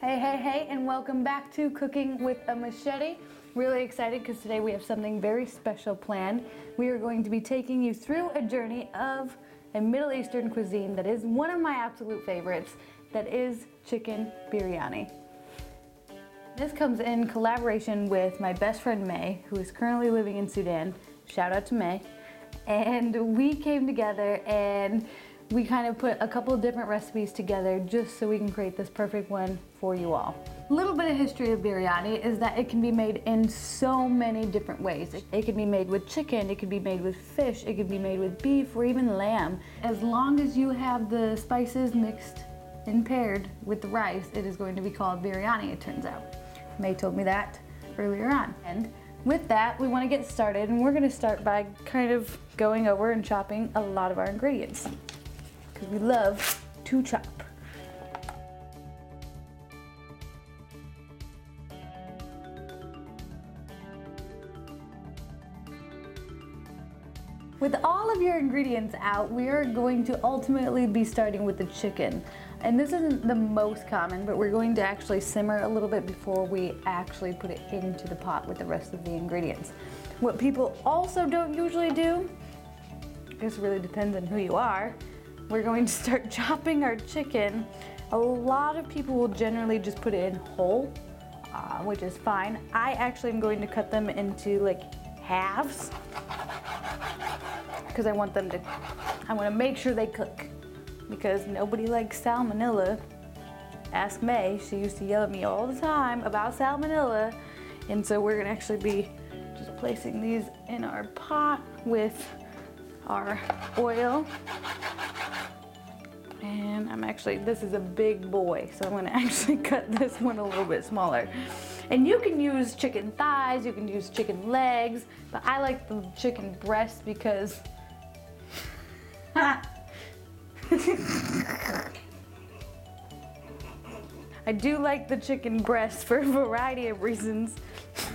Hey, and welcome back to Cooking with a Machete. Really excited because today we have something very special planned. We are going to be taking you through a journey of a Middle Eastern cuisine that is one of my absolute favorites, that is chicken biryani. This comes in collaboration with my best friend May, who is currently living in Sudan. Shout out to May. And we came together and we kind of put a couple of different recipes together just so we can create this perfect one for you all. A little bit of history of biryani is that it can be made in so many different ways. It can be made with chicken, it could be made with fish, it could be made with beef or even lamb. As long as you have the spices mixed and paired with the rice, it is going to be called biryani, it turns out. May told me that earlier on. And with that, we want to get started, and we're going to start by kind of going over and chopping a lot of our ingredients, because we love to chop. With all of your ingredients out, we are going to ultimately be starting with the chicken. And this isn't the most common, but we're going to actually simmer a little bit before we actually put it into the pot with the rest of the ingredients. What people also don't usually do, I guess it really depends on who you are, we're going to start chopping our chicken. A lot of people will generally just put it in whole, which is fine. I actually am going to cut them into like halves because I want to make sure they cook, because nobody likes salmonella. Ask May, she used to yell at me all the time about salmonella. And so we're gonna actually be just placing these in our pot with our oil. And this is a big boy, so I'm gonna actually cut this one a little bit smaller. And you can use chicken thighs, you can use chicken legs, but I like the chicken breast because I do like the chicken breast for a variety of reasons.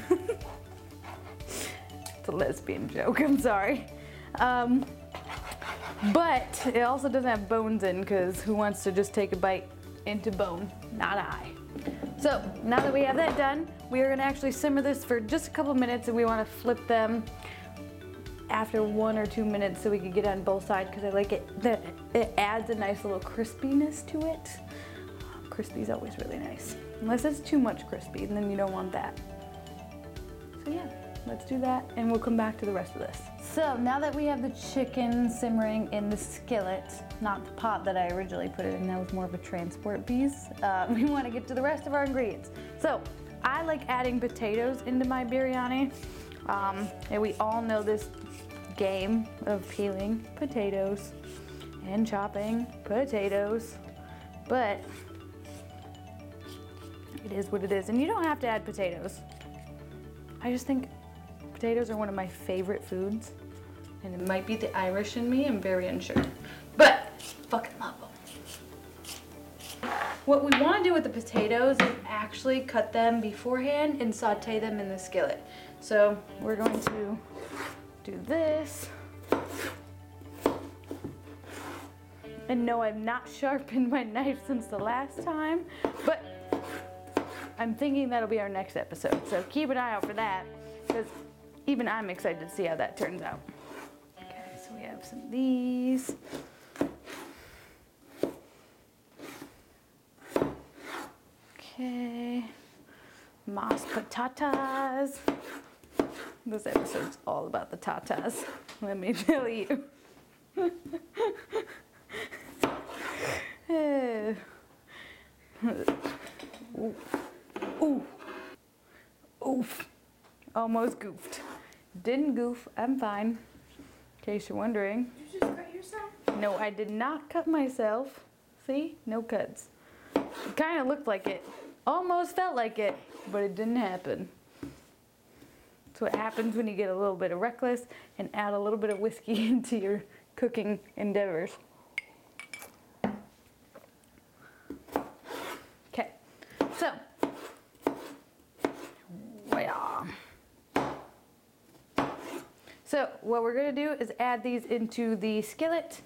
It's a lesbian joke, I'm sorry. But it also doesn't have bones in, because who wants to just take a bite into bone? Not I. So now that we have that done, we are going to actually simmer this for just a couple minutes, and we want to flip them after 1 or 2 minutes so we can get on both sides, because I like it that it adds a nice little crispiness to it. Crispy is always really nice, unless it's too much crispy, and then you don't want that. So yeah, let's do that, and we'll come back to the rest of this. So now that we have the chicken simmering in the skillet, not the pot that I originally put it in, that was more of a transport piece, we want to get to the rest of our ingredients. So I like adding potatoes into my biryani, and we all know this game of peeling potatoes and chopping potatoes, but it is what it is. And you don't have to add potatoes. I just think potatoes are one of my favorite foods, and it might be the Irish in me, I'm very unsure, but fucking love them. What we want to do with the potatoes is actually cut them beforehand and saute them in the skillet. So we're going to do this. And no, I've not sharpened my knife since the last time, but I'm thinking that'll be our next episode. So keep an eye out for that, because even I'm excited to see how that turns out. Okay, so we have some of these. Okay, mashed patatas. This episode's all about the tatas, let me tell you. Ooh. Oof. Almost goofed. Didn't goof, I'm fine. In case you're wondering. Did you just cut yourself? No, I did not cut myself. See? No cuts. It kind of looked like it. Almost felt like it, but it didn't happen. That's what happens when you get a little bit of reckless and add a little bit of whiskey into your cooking endeavors. Okay, so, So what we're gonna do is add these into the skillet.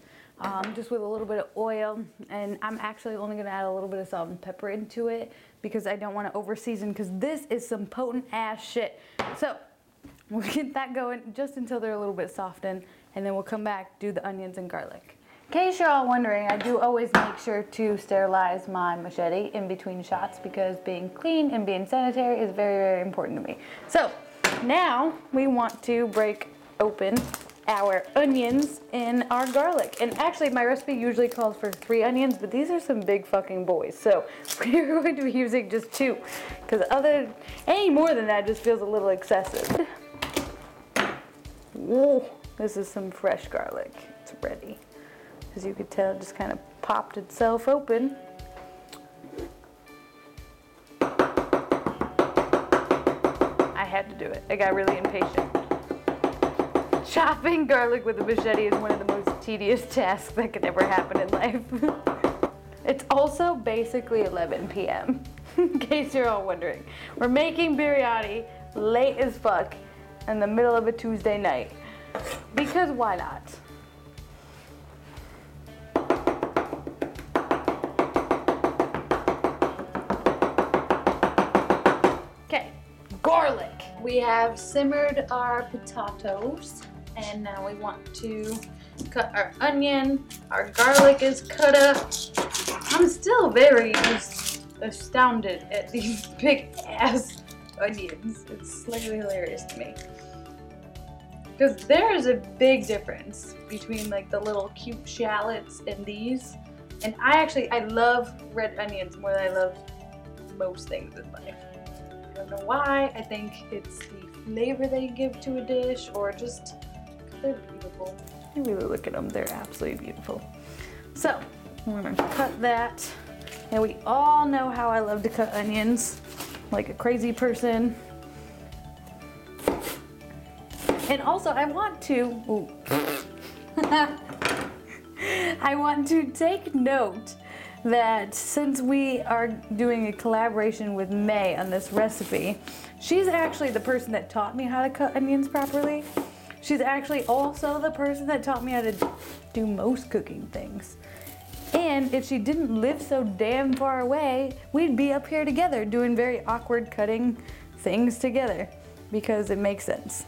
just with a little bit of oil. And I'm actually only gonna add a little bit of salt and pepper into it because I don't wanna over season, because this is some potent ass shit. So we'll get that going just until they're a little bit softened, and then we'll come back, do the onions and garlic. In case you're all wondering, I do always make sure to sterilize my machete in between shots because being clean and being sanitary is very, very important to me. So now we want to break open our onions and our garlic. And actually my recipe usually calls for 3 onions, but these are some big fucking boys. So we're going to be using just 2, because any more than that just feels a little excessive. Whoa, this is some fresh garlic. It's ready. As you could tell, it just kind of popped itself open. I had to do it. I got really impatient. Chopping garlic with a machete is one of the most tedious tasks that could ever happen in life. It's also basically 11 p.m. in case you're all wondering. We're making biryani late as fuck in the middle of a Tuesday night. Because why not? Okay, garlic. We have simmered our potatoes, and now we want to cut our onion. Our garlic is cut up. I'm still very just astounded at these big ass onions. It's slightly hilarious to me. Because there is a big difference between like the little cute shallots and these. And I love red onions more than I love most things in life. I don't know why. I think it's the flavor they give to a dish, or just they're beautiful. I really look at them. They're absolutely beautiful. So we're gonna cut that. And we all know how I love to cut onions like a crazy person. And also I want to I want to take note that since we are doing a collaboration with May on this recipe, she's actually the person that taught me how to cut onions properly. She's actually also the person that taught me how to do most cooking things. And if she didn't live so damn far away, we'd be up here together doing very awkward cutting things together, because it makes sense.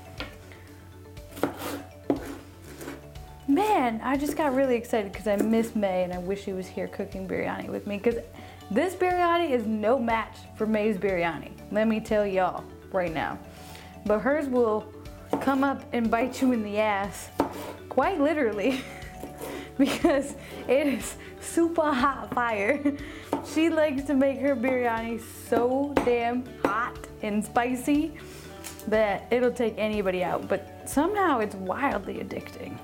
Man, I just got really excited because I miss May and I wish she was here cooking biryani with me, because this biryani is no match for May's biryani. Let me tell y'all right now. But hers will come up and bite you in the ass, quite literally, because it is super hot fire. She likes to make her biryani so damn hot and spicy that it'll take anybody out, but somehow it's wildly addicting.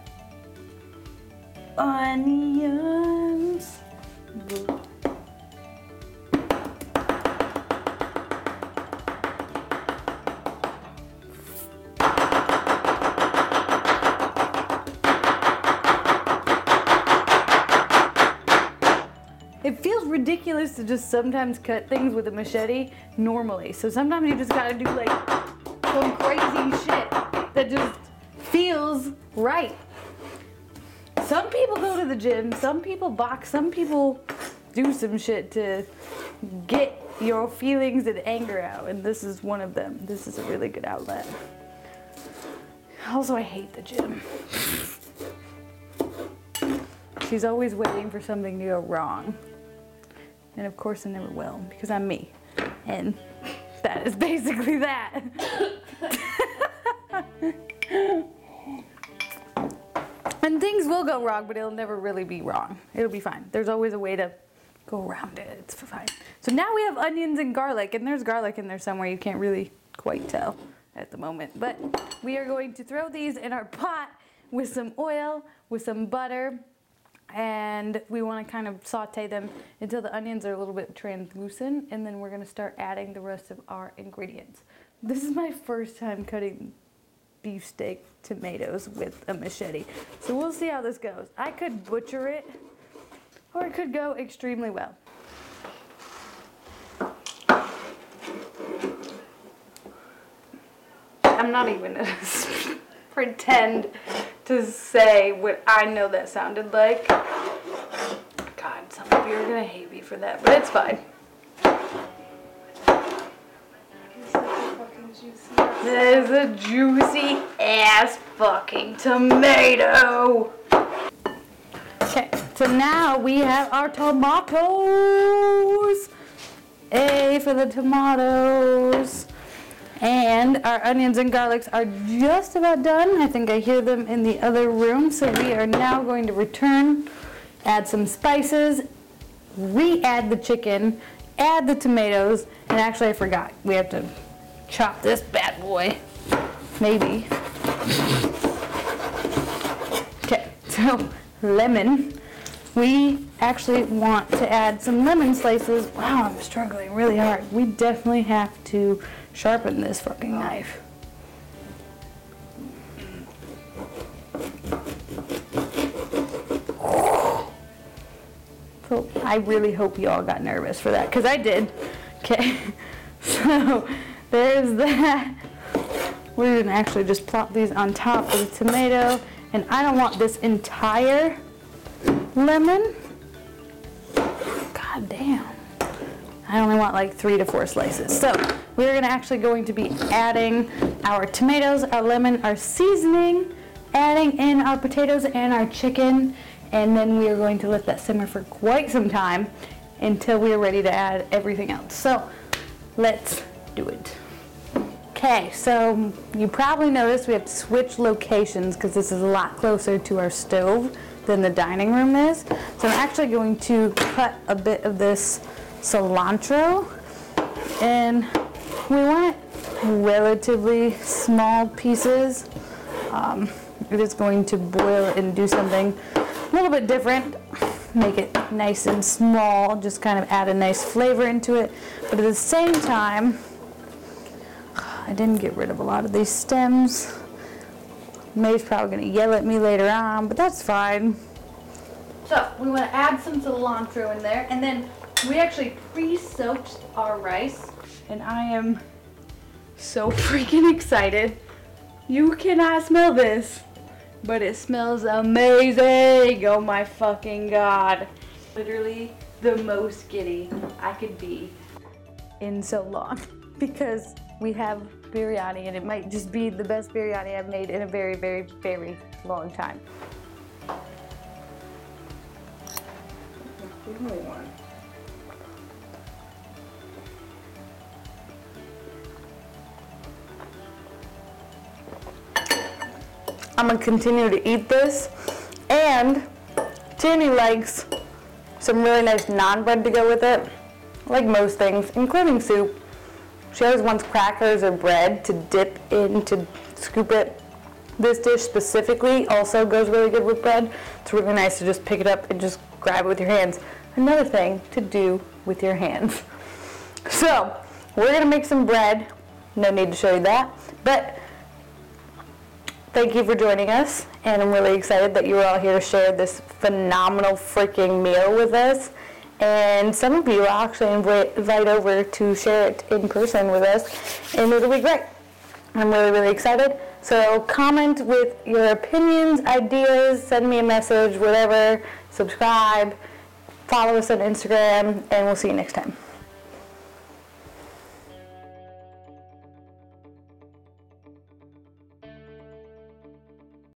Onions. It feels ridiculous to just sometimes cut things with a machete normally. So sometimes you just gotta do like some crazy shit that just feels right. Some people go to the gym, some people box, some people do some shit to get your feelings and anger out, and this is one of them. This is a really good outlet. Also, I hate the gym. She's always waiting for something to go wrong. And of course it never will, because I'm me. And that is basically that. And things will go wrong, but it'll never really be wrong. It'll be fine. There's always a way to go around it. It's fine. So now we have onions and garlic, and there's garlic in there somewhere. You can't really quite tell at the moment. But we are going to throw these in our pot with some oil, with some butter, and we want to kind of saute them until the onions are a little bit translucent, and then we're going to start adding the rest of our ingredients. This is my first time cutting beefsteak tomatoes with a machete, so we'll see how this goes. I could butcher it, or it could go extremely well. I'm not even gonna pretend to say what I know that sounded like. God, some of you are gonna hate me for that, but it's fine. That is a juicy ass fucking tomato. Okay, so now we have our tomatoes. A for the tomatoes. And our onions and garlics are just about done. I think I hear them in the other room. So we are now going to return, add some spices, re-add the chicken, add the tomatoes, and actually I forgot. We have to chop this bad boy. Maybe. Okay, so lemon. We actually want to add some lemon slices. Wow, I'm struggling really hard. We definitely have to sharpen this fucking knife. So I really hope you all got nervous for that, because I did. Okay, so there's that. We're gonna actually just plop these on top of the tomato, and I don't want this entire lemon. God damn. I only want like 3 to 4 slices. So we're going to be adding our tomatoes, our lemon, our seasoning, adding in our potatoes and our chicken, and then we are going to let that simmer for quite some time until we are ready to add everything else. So let's do it. Okay, so you probably noticed we have to switch locations because this is a lot closer to our stove than the dining room is. So I'm actually going to cut a bit of this cilantro, and we want it relatively small pieces. It is going to boil and do something a little bit different, make it nice and small, just kind of add a nice flavor into it, but at the same time, I didn't get rid of a lot of these stems. May's probably gonna yell at me later on, but that's fine. So we want to add some cilantro in there, and then we actually pre-soaked our rice, and I am so freaking excited. You cannot smell this, but it smells amazing. Oh my fucking God. Literally the most giddy I could be in so long, because we have biryani, and it might just be the best biryani I've made in a very, very, very long time. I'm gonna continue to eat this, and Jamie likes some really nice naan bread to go with it, like most things, including soup. She always wants crackers or bread to dip in to scoop it. This dish specifically also goes really good with bread. It's really nice to just pick it up and just grab it with your hands. Another thing to do with your hands. So, we're gonna make some bread. No need to show you that, but thank you for joining us, and I'm really excited that you were all here to share this phenomenal freaking meal with us. And some of you I'll actually invite over to share it in person with us, and it'll be great. I'm really, really excited. So comment with your opinions, ideas, send me a message, whatever, subscribe, follow us on Instagram, and we'll see you next time.